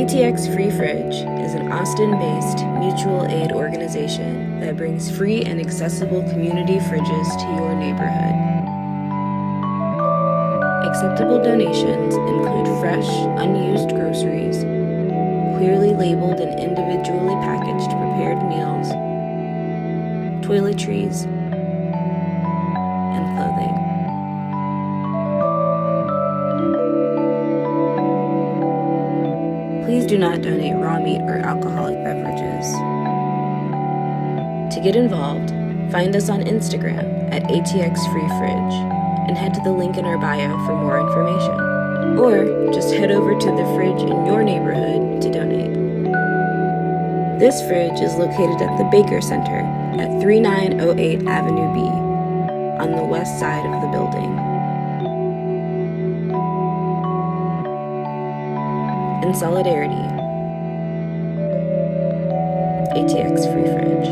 ATX Free Fridge is an Austin-based mutual aid organization that brings free and accessible community fridges to your neighborhood. Acceptable donations include fresh, unused groceries, clearly labeled and individually packaged prepared meals, toiletries, and clothing. Please do not donate raw meat or alcoholic beverages. To get involved, find us on Instagram at ATX Free Fridge and head to the link in our bio for more information. Or just head over to the fridge in your neighborhood to donate. This fridge is located at the Baker Center at 3908 Avenue B on the west side of the building. In solidarity, ATX Free Fridge.